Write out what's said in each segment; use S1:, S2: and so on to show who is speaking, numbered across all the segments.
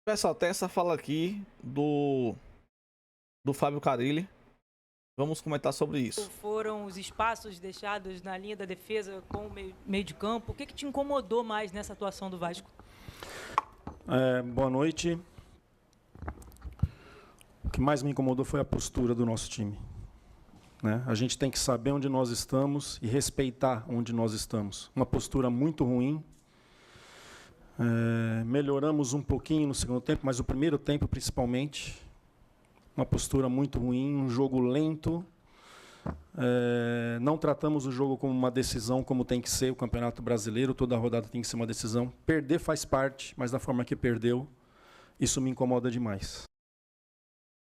S1: Pessoal, tem essa fala aqui do Fábio Carilli. Vamos comentar sobre isso.
S2: Foram os espaços deixados na linha da defesa com o meio de campo? O que te incomodou mais nessa atuação do Vasco?
S3: Boa noite. O que mais me incomodou foi a postura do nosso time, né? A gente tem que saber onde nós estamos e respeitar onde nós estamos. Uma postura muito ruim. Melhoramos um pouquinho no segundo tempo, mas o primeiro tempo, principalmente, uma postura muito ruim, um jogo lento. Não tratamos o jogo como uma decisão, como tem que ser o Campeonato Brasileiro. Toda rodada tem que ser uma decisão. Perder faz parte, mas da forma que perdeu, isso me incomoda demais.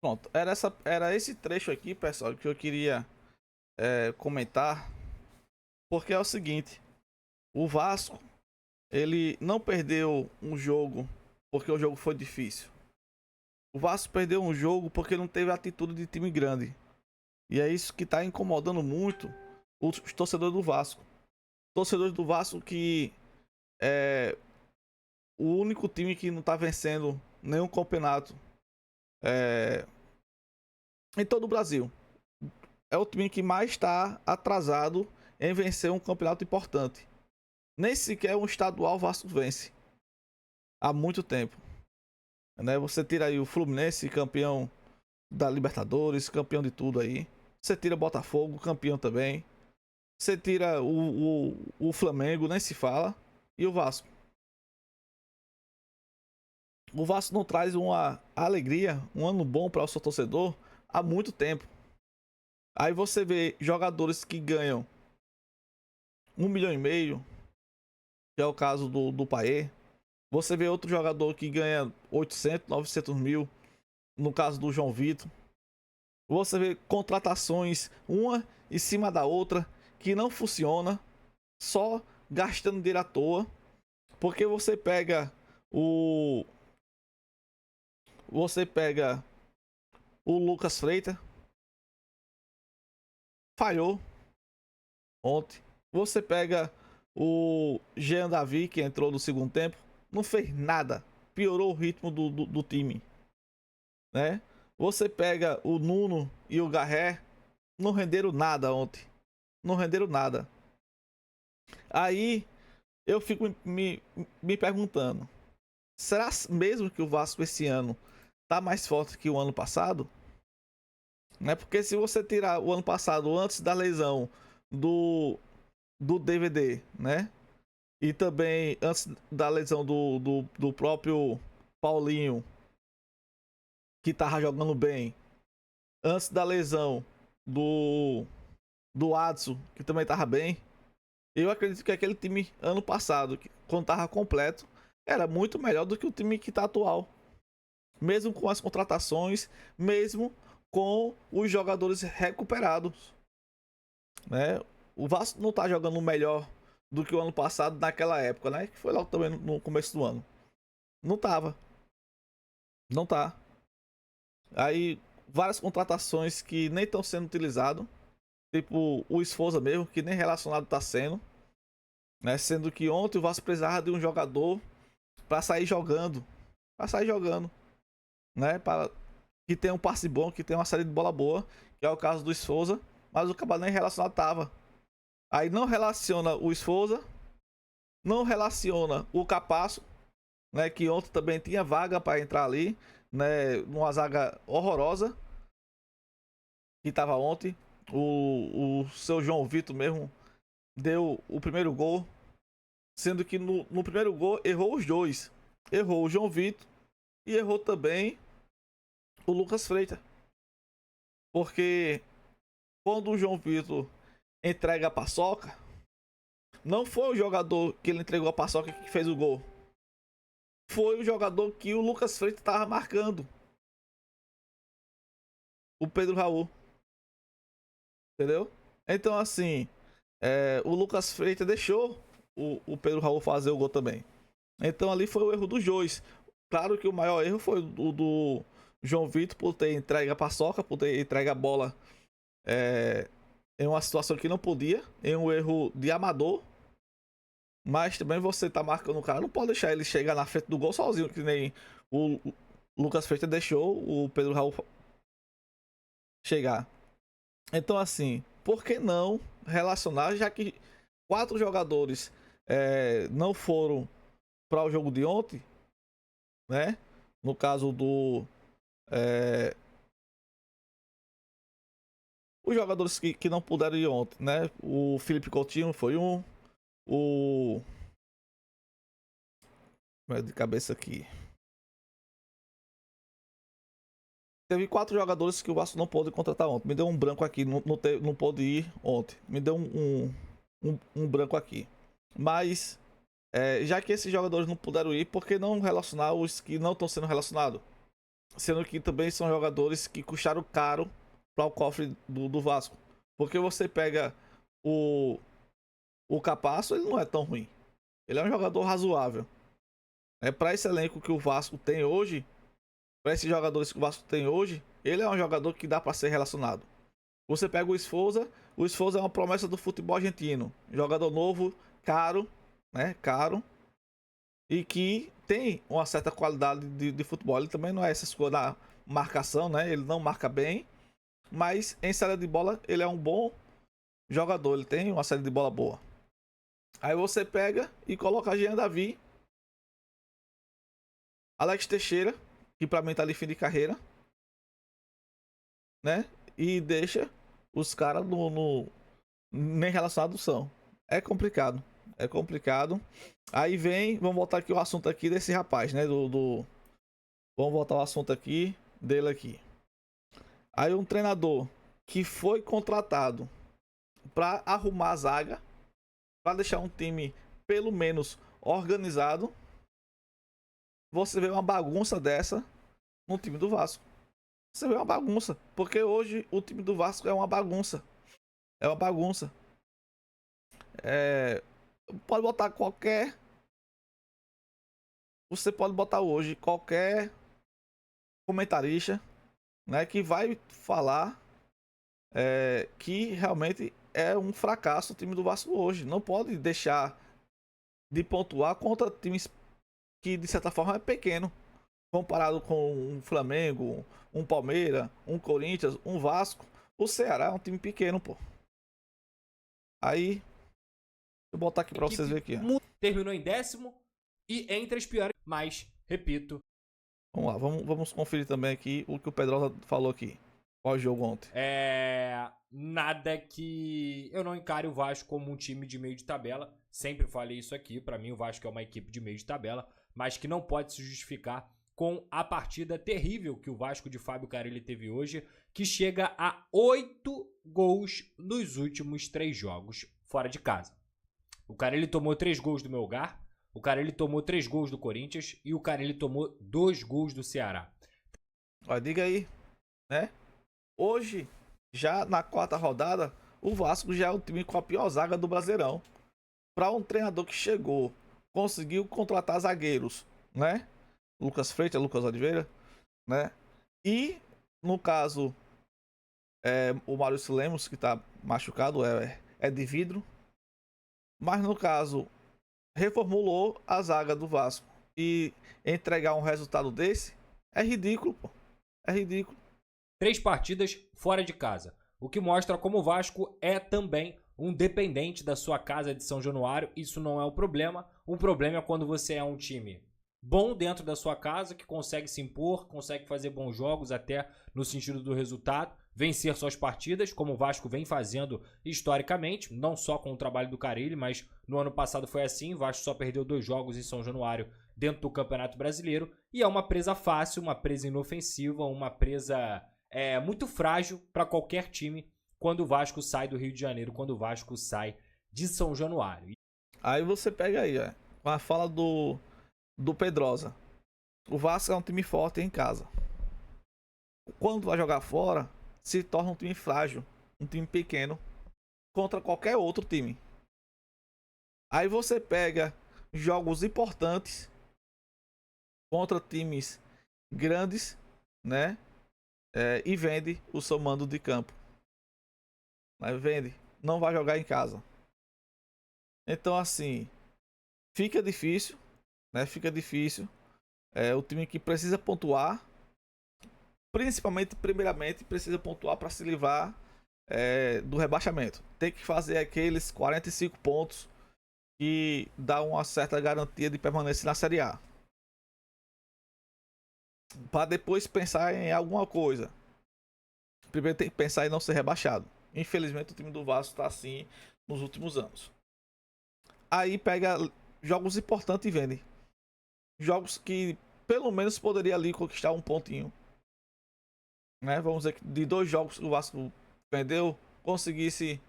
S1: Pronto, era esse trecho aqui, pessoal, que eu queria comentar. Porque é o seguinte, o Vasco, ele não perdeu um jogo porque o jogo foi difícil. O Vasco perdeu um jogo porque não teve atitude de time grande. E é isso que está incomodando muito os torcedores do Vasco. Torcedores do Vasco que é o único time que não está vencendo nenhum campeonato em todo o Brasil. É o time que mais está atrasado em vencer um campeonato importante. Nem sequer um estadual o Vasco vence. Há muito tempo. Né? Você tira aí o Fluminense, campeão da Libertadores, campeão de tudo aí. Você tira Botafogo, campeão também. Você tira o Flamengo, nem se fala. E o Vasco. O Vasco não traz uma alegria, um ano bom para o seu torcedor há muito tempo. Aí você vê jogadores que ganham 1,5 milhão, que é o caso do Paê. Você vê outro jogador que ganha 800, 900 mil, no caso do João Vitor. Você vê contratações uma em cima da outra que não funciona, só gastando dinheiro à toa. Porque você pega o Lucas Freitas, falhou ontem. Você pega o Jean Davi, que entrou no segundo tempo, não fez nada, piorou o ritmo do time, né? Você pega o Nuno e o Garré, não renderam nada ontem, não renderam nada. Aí eu fico me perguntando, será mesmo que o Vasco esse ano tá mais forte que o ano passado? Né? Porque se você tirar o ano passado, antes da lesão do DVD, né? E também antes da lesão do próprio Paulinho, que tava jogando bem. Antes da lesão do Adson, que também tava bem. Eu acredito que aquele time ano passado, quando tava completo, era muito melhor do que o time que tá atual. Mesmo com as contratações, mesmo com os jogadores recuperados, né? O Vasco não tá jogando melhor do que o ano passado naquela época, né? Que foi logo também no começo do ano. Não tava. Não tá. Aí várias contratações que nem estão sendo utilizadas. Tipo o Esforza mesmo, que nem relacionado tá sendo. Né? Sendo que ontem o Vasco precisava de um jogador para sair jogando. Para sair jogando. Né? Para que tenha um passe bom, que tenha uma saída de bola boa. Que é o caso do Esforza. Mas o Cabal nem relacionado tava. Aí não relaciona o Esforza. Não relaciona o Capasso. Né, que ontem também tinha vaga para entrar ali, né, numa zaga horrorosa que tava ontem. O seu João Vitor mesmo deu o primeiro gol, sendo que no primeiro gol errou os dois. Errou o João Vitor e errou também o Lucas Freitas. Porque quando o João Vitor entrega a paçoca, não foi o jogador que ele entregou a paçoca que fez o gol. Foi o jogador que o Lucas Freitas estava marcando. O Pedro Raul. Entendeu? Então, assim, o Lucas Freitas deixou o Pedro Raul fazer o gol também. Então, ali foi o erro dos dois. Claro que o maior erro foi o do João Vitor por ter entregue a paçoca, por ter entregue a bola em uma situação que não podia, em um erro de amador, Mas também você tá marcando o cara, não pode deixar ele chegar na frente do gol sozinho, que nem o Lucas Freitas deixou o Pedro Raul chegar. Então, assim, por que não relacionar, já que 4 jogadores não foram para o jogo de ontem, né? No caso do. Os jogadores que não puderam ir ontem, né? O Felipe Coutinho foi um. O. De cabeça aqui. Teve 4 jogadores que o Vasco não pôde contratar ontem. Me deu um branco aqui, não pôde ir ontem. Me deu um branco aqui. Mas, já que esses jogadores não puderam ir, por que não relacionar os que não estão sendo relacionados? Sendo que também são jogadores que custaram caro para o cofre do Vasco. Porque você pega o Capasso, ele não é tão ruim. Ele é um jogador razoável. Para esse elenco que o Vasco tem hoje, para esses jogadores que o Vasco tem hoje, ele é um jogador que dá para ser relacionado. Você pega o Sforza é uma promessa do futebol argentino. Jogador novo, caro, né? Caro. E que tem uma certa qualidade de futebol. Ele também não é essas coisas da marcação, né? Ele não marca bem. Mas em saída de bola, ele é um bom jogador. Ele tem uma saída de bola boa. Aí você pega e coloca Jean Davi, Alex Teixeira, que pra mim tá ali fim de carreira, né? E deixa os caras nem relacionados são. É complicado. É complicado. Aí vamos voltar aqui o assunto aqui desse rapaz, né? Vamos voltar ao assunto aqui dele aqui. Aí um treinador que foi contratado para arrumar a zaga, para deixar um time pelo menos organizado, você vê uma bagunça dessa no time do Vasco. Você vê uma bagunça, porque hoje o time do Vasco é uma bagunça. É uma bagunça. Pode botar qualquer. Você pode botar hoje qualquer comentarista, né, que vai falar que realmente é um fracasso o time do Vasco hoje. Não pode deixar de pontuar contra times que de certa forma é pequeno, comparado com um Flamengo, um Palmeiras, um Corinthians, um Vasco. O Ceará é um time pequeno, pô. Aí, deixa eu botar aqui pra vocês verem aqui. Ó.
S4: Terminou em 10º e entre as piores, mas, repito.
S1: Vamos lá, vamos conferir também aqui o que o Pedrosa falou aqui. Qual o jogo ontem?
S4: Nada que eu não encare o Vasco como um time de meio de tabela. Sempre falei isso aqui. Pra mim, o Vasco é uma equipe de meio de tabela, mas que não pode se justificar com a partida terrível que o Vasco de Fábio Carille teve hoje, que chega a 8 gols nos últimos 3 jogos fora de casa. O Carille tomou 3 gols do Melgar, o Carille tomou 3 gols do Corinthians e o Carille tomou 2 gols do Ceará.
S1: Ó, diga aí, né? Hoje, já na 4ª rodada, o Vasco já é o time com a pior zaga do Brasileirão. Para um treinador que chegou, conseguiu contratar zagueiros, né? Lucas Freitas, Lucas Oliveira, né? E, no caso, o Maurício Lemos, que tá machucado, é de vidro. Mas, no caso, reformulou a zaga do Vasco. E entregar um resultado desse é ridículo, pô. É ridículo.
S4: 3 partidas fora de casa, o que mostra como o Vasco é também um dependente da sua casa de São Januário. Isso não é um problema. O problema é quando você é um time bom dentro da sua casa, que consegue se impor, consegue fazer bons jogos até no sentido do resultado, vencer suas partidas, como o Vasco vem fazendo historicamente, não só com o trabalho do Carille, mas no ano passado foi assim. O Vasco só perdeu 2 jogos em São Januário dentro do Campeonato Brasileiro, e é uma presa fácil, uma presa inofensiva, uma presa muito frágil para qualquer time quando o Vasco sai do Rio de Janeiro, quando o Vasco sai de São Januário.
S1: Aí você pega aí, com a fala do Pedrosa. O Vasco é um time forte em casa. Quando vai jogar fora, se torna um time frágil, um time pequeno, contra qualquer outro time. Aí você pega jogos importantes contra times grandes, né? E vende o seu mando de campo. Mas vende, não vai jogar em casa. Então, assim, fica difícil, né? Fica difícil. O time que precisa pontuar, primeiramente, precisa pontuar para se livrar do rebaixamento. Tem que fazer aqueles 45 pontos que dá uma certa garantia de permanecer na Série A. Para depois pensar em alguma coisa. Primeiro tem que pensar em não ser rebaixado. Infelizmente o time do Vasco está assim nos últimos anos. Aí pega jogos importantes e vende. Jogos que pelo menos poderia ali conquistar um pontinho. Né? Vamos dizer que de 2 jogos que o Vasco vendeu, conseguisse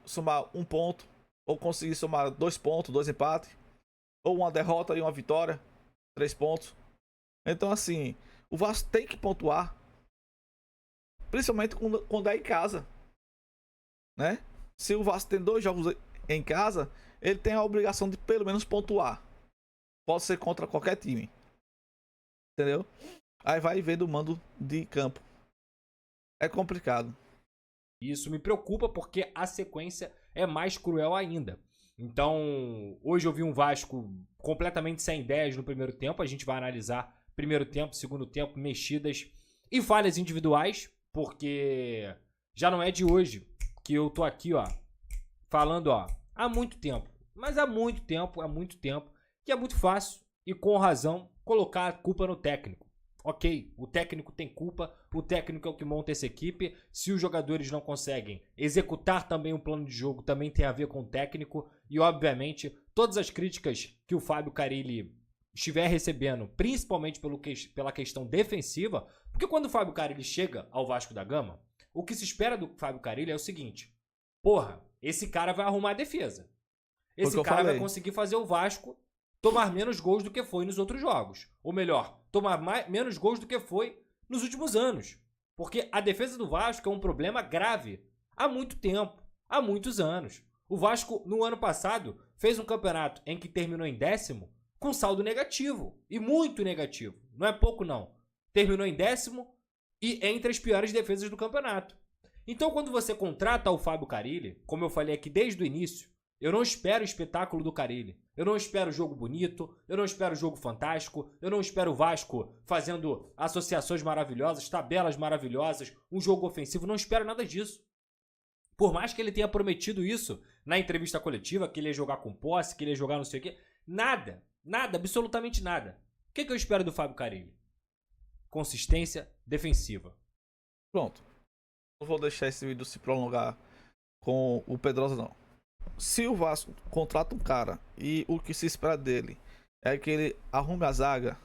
S1: somar 1 ponto. Ou conseguir somar 2 pontos, 2 empates. Ou uma derrota e uma vitória. 3 pontos. Então assim, o Vasco tem que pontuar. Principalmente quando é em casa. Né? Se o Vasco tem 2 jogos em casa, ele tem a obrigação de pelo menos pontuar. Pode ser contra qualquer time. Entendeu? Aí vai ver do mando de campo. É complicado.
S4: Isso me preocupa porque a sequência é mais cruel ainda. Então, hoje eu vi um Vasco completamente sem ideias no primeiro tempo. A gente vai analisar primeiro tempo, segundo tempo, mexidas e falhas individuais, porque já não é de hoje que eu tô aqui, ó, falando, ó, há muito tempo. Mas há muito tempo, que é muito fácil e com razão colocar a culpa no técnico. Ok, o técnico tem culpa, o técnico é o que monta essa equipe. Se os jogadores não conseguem executar também um plano de jogo, também tem a ver com o técnico. E, obviamente, todas as críticas que o Fábio Carille estiver recebendo, principalmente pela questão defensiva, porque quando o Fábio Carille chega ao Vasco da Gama, o que se espera do Fábio Carille é o seguinte: porra, esse cara vai arrumar a defesa. Esse cara vai conseguir fazer o Vasco tomar menos gols do que foi nos outros jogos. Ou melhor, tomar menos gols do que foi nos últimos anos. Porque a defesa do Vasco é um problema grave há muito tempo, há muitos anos. O Vasco, no ano passado, fez um campeonato em que terminou em 10º com saldo negativo. E muito negativo. Não é pouco, não. Terminou em 10º e entre as piores defesas do campeonato. Então, quando você contrata o Fábio Carille, como eu falei aqui desde o início, eu não espero o espetáculo do Carille. Eu não espero jogo bonito, eu não espero jogo fantástico, eu não espero o Vasco fazendo associações maravilhosas, tabelas maravilhosas, um jogo ofensivo, não espero nada disso. Por mais que ele tenha prometido isso na entrevista coletiva, que ele ia jogar com posse, que ele ia jogar não sei o quê, nada, absolutamente nada. O que eu espero do Fábio Carille? Consistência defensiva.
S1: Pronto. Não vou deixar esse vídeo se prolongar com o Pedrosa, não. Se o Vasco contrata um cara e o que se espera dele é que ele arrume a zaga,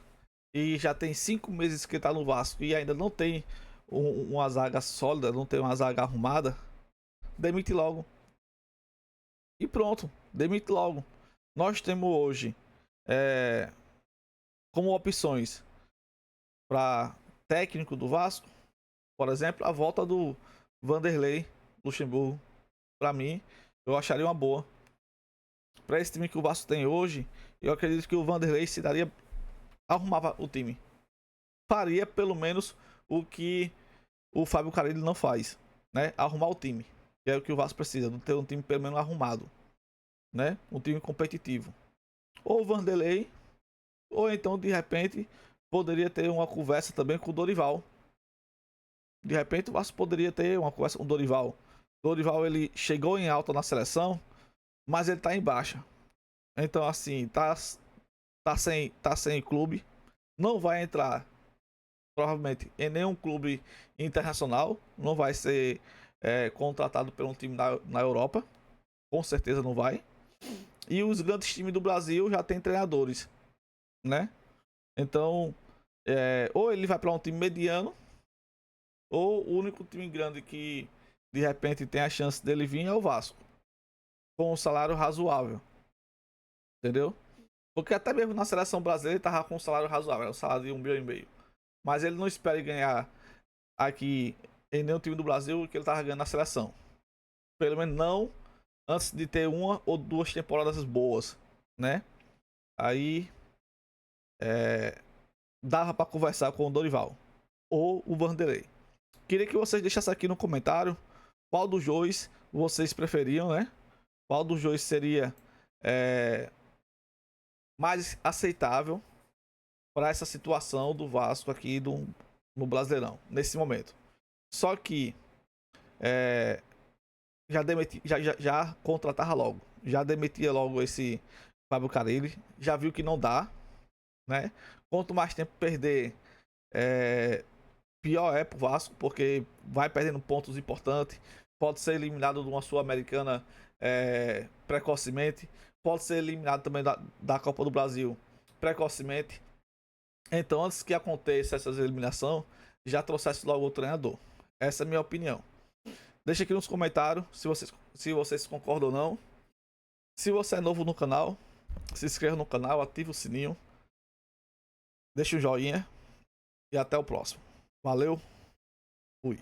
S1: e já tem 5 meses que ele tá no Vasco e ainda não tem uma zaga sólida, não tem uma zaga arrumada, demite logo. E pronto, demite logo. Nós temos hoje como opções para técnico do Vasco, por exemplo, a volta do Vanderlei Luxemburgo. Para mim, eu acharia uma boa. Para esse time que o Vasco tem hoje, eu acredito que o Vanderlei se daria, arrumava o time. Faria pelo menos o que o Fábio Carille não faz, né? Arrumar o time. Que é o que o Vasco precisa, de ter um time pelo menos arrumado, né? Um time competitivo. Ou o Vanderlei, ou então de repente poderia ter uma conversa também com o Dorival. De repente o Vasco poderia ter uma conversa com o Dorival. Dorival, ele chegou em alta na seleção, mas ele tá em baixa. Então assim, tá sem clube, não vai entrar provavelmente em nenhum clube internacional, não vai ser contratado por um time na Europa, com certeza não vai. E os grandes times do Brasil já tem treinadores, né? Então, ou ele vai para um time mediano, ou o único time grande que de repente tem a chance dele vir é o Vasco, com um salário razoável, entendeu? Porque até mesmo na seleção brasileira ele tava com um salário razoável, um salário de 1,5 milhão. Mas ele não espera ganhar aqui em nenhum time do Brasil que ele tava ganhando na seleção. Pelo menos não antes de ter 1 ou 2 temporadas boas, né? Aí dava para conversar com o Dorival ou o Vanderlei. Queria que vocês deixassem aqui no comentário qual dos dois vocês preferiam, né? Qual dos dois seria mais aceitável para essa situação do Vasco aqui no Brasileirão, nesse momento. Só que já contratava logo. Já demitia logo esse Fábio Carille. Já viu que não dá, né? Quanto mais tempo perder, pior é pro Vasco, porque vai perdendo pontos importantes. Pode ser eliminado de uma Sul-Americana precocemente. Pode ser eliminado também da Copa do Brasil precocemente. Então, antes que aconteça essas eliminações, já trouxesse logo o treinador. Essa é a minha opinião. Deixa aqui nos comentários se vocês concordam ou não. Se você é novo no canal, se inscreva no canal, ative o sininho, deixa o joinha e até o próximo. Valeu, fui.